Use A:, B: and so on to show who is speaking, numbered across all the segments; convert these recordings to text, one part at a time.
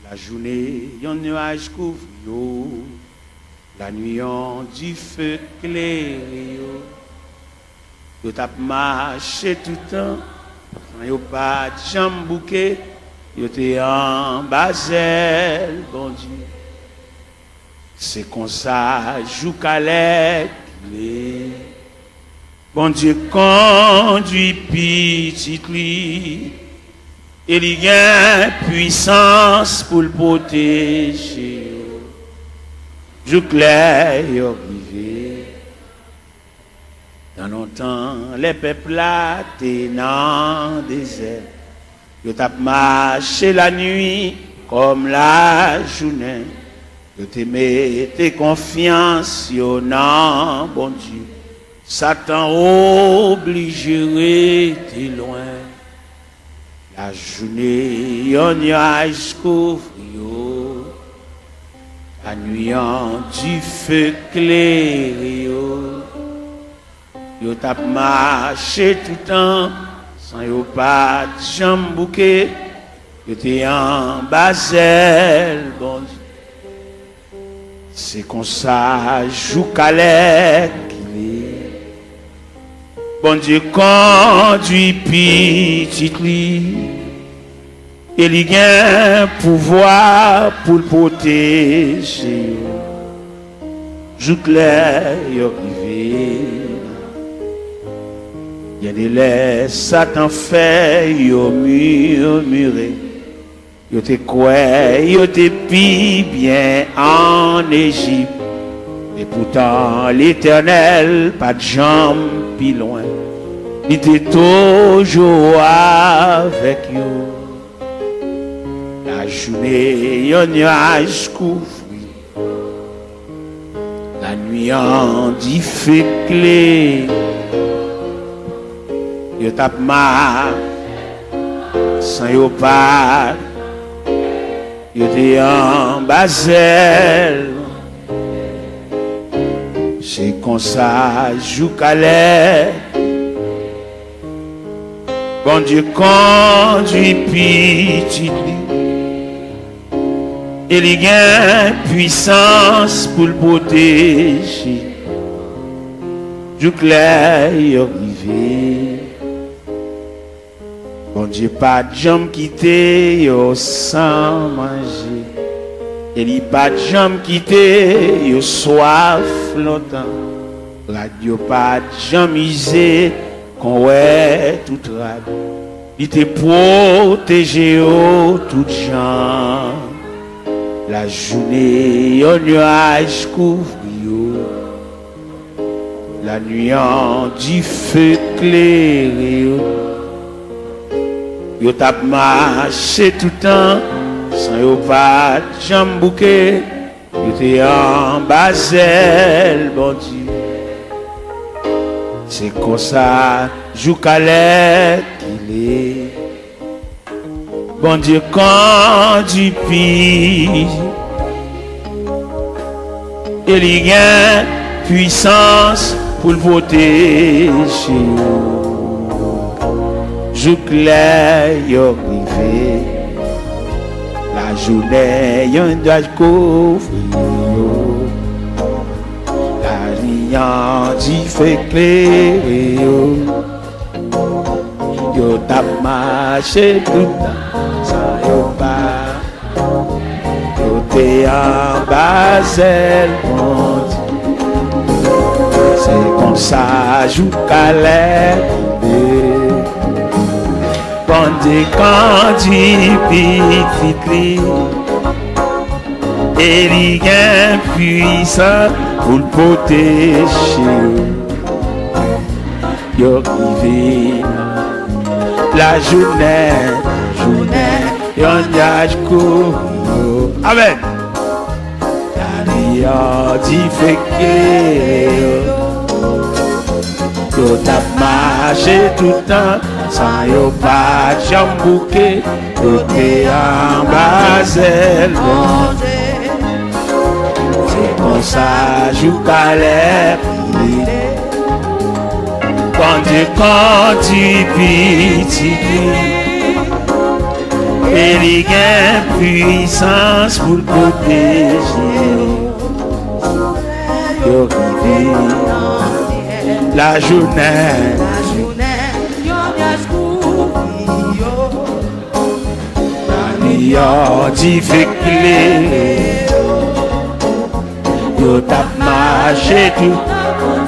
A: La journée, yon nuage couvre yo. La nuit, on du feu clair yo. Yo tap marché tout le temps. Yo pas de jambe bouquet. Yo te en basel, bon Dieu. C'est comme ça, joue calais. Bon Dieu conduit petit lui. Il y a puissance pour le protéger. Je clair yo privé. Dans longtemps, les peuples étaient dans le désert. Ils ont marché la nuit comme la journée. Ils te mettaient confiance non, bon Dieu. Satan obligé rester loin. La journée, yon nuage couvre yo. La nuit, en du feu clair yo. Yo tap marché tout le temps, sans yo pas de jambe bouquet. Yo te en basel, bon Dieu. C'est comme ça, joue calais. Bon Dieu conduit petit lui. Il y a un pouvoir pour le protéger. Joue clair, yo privé. Il y a des laits, Satan fait, yo murmuré. Yo te quoi, yo te pi bien en Égypte. Et pourtant, l'Éternel, pas de jambes, pi loin. Il était toujours avec yo. La journée, yon nuage couvre. La nuit, en dit fait clé. Yo tap mar, sans yo pas. Yo te en basel. C'est comme ça, joue calais. Bon Dieu conduit petit. Il y a une puissance pour le protéger. Joue clair, yo privé. Bon Dieu pas de jambes quitter yo sans manger. Il n'y a pas de jambes quitter yo soif longtemps. Radio pas de jambes misé qu'on ouais tout rade. Il te protégé yo tout gens. La journée yo nuage couvre yo. La nuit en du feu clair yo. Yo tap marché tout le temps, sans yo pas de jambe bouquet. Yo te en basel, bon Dieu. C'est comme ça, joue calais qu'il est. Bon Dieu conduit pis. Il y a puissance pour le protéger. Joue clair, yo privé. La journée, yon doit couvrir. La nuit, en dit fait clair. Yo tap marché tout le temps, sans yo pas. Yo te en basel, bon Dieu. C'est comme ça, joue calais. Bon Dieu conduit petit. Et il y a puissant pour le protéger. Yo privé. La journée, yon nuage court. Amen. La nuit en dit fait que yo tap marché tout le temps, sans yo pas de jambes bouquet. Yo te en basel, c'est comme ça, joue calais. Quand tu petit, Et il y a puissance pour le protéger. Yo la journée, yo difficulté, yo tap marché tout,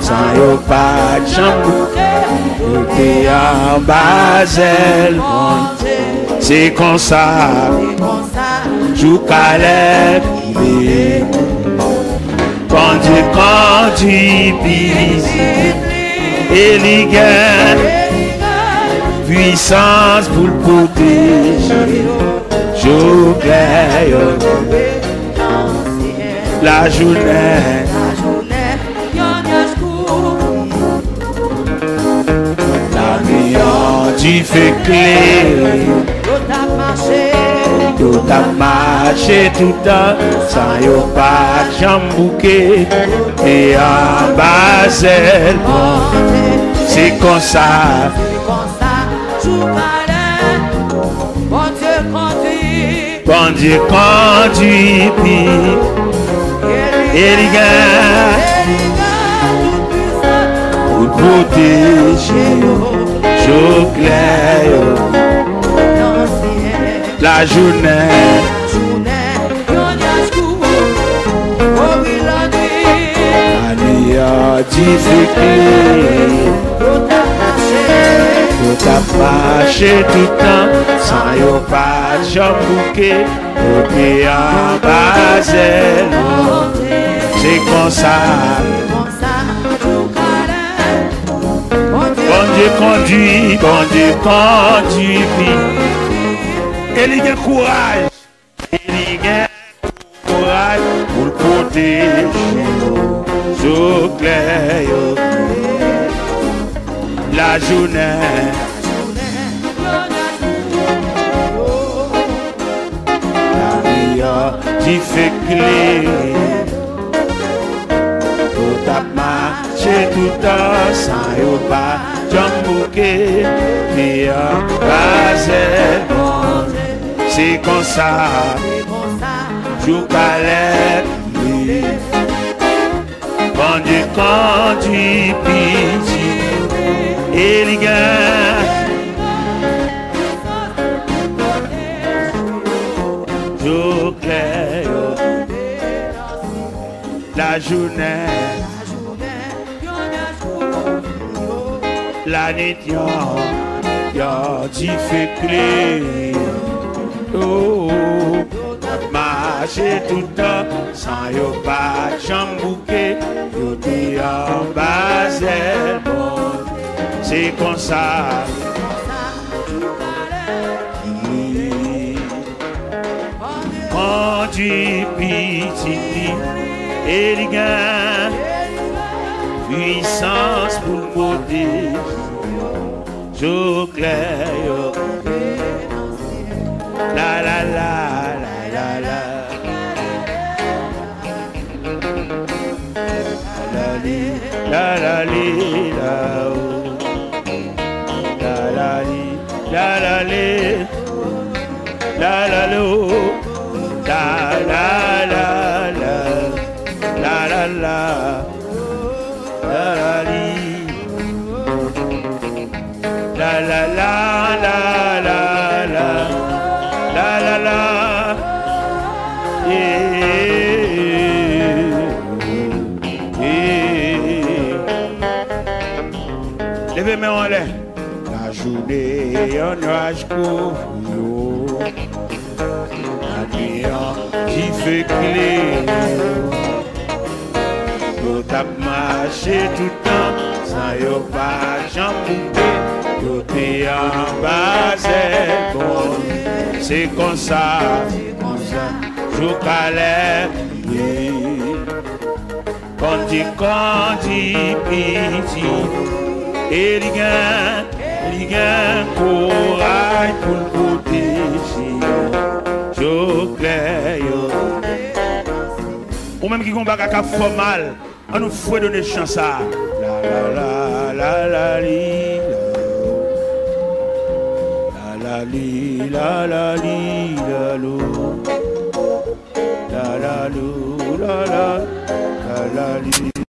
A: sans yo pas de chambre, yo t'es en Basel, c'est comme ça, jou Caleb, quand tu pises, et il y a puissance pour le protéger. Je claire la journée, la nuit tu fais clair. Yo t'as marché tout le temps sans yo pas de jambouquet et en Basel c'est comme ça. Bon Dieu conduit et les gars pour protéger je claire la journée, la nuit difficile, tout a marché tout le temps, sans yo pas de jambouquet, tout en Basel, c'est comme ça. Bon Dieu conduit, et il y a courage, pour le protéger, so clair, la journée, la nuit, tu fais clé, tout a marché tout le temps, sans yo pas jambouquet, et en Basel. C'est comme ça, jou Caleb, quand tu pitié, et les gars, jou clair, la journée, la nuit, yo, tu fais clé. Oh, marcher tout le temps, sans yo pas de jambouquet, yo t'es en Basel, bon, c'est comme ça. Quand tu pitié, et les gars, puissance pour le protéger, je clair. La la la la la la la la li la la la li la la li la la lo la la la la la la la la li la la la la la la la la la, levez mes mains en l'air. La journée en nuage couvre, la nuit qui fait clé. Yo tap marché tout le temps, sans yo pas jambouquet, yo t'es en Basel, bon. C'est comme ça, jou Caleb, quand tu pitié, et il y a courage pour le protéger, jou clair. Ou même qui combat à fort mal, on nous faut donner chance à la la la la la li la la li la lo. La la lo la la la la li.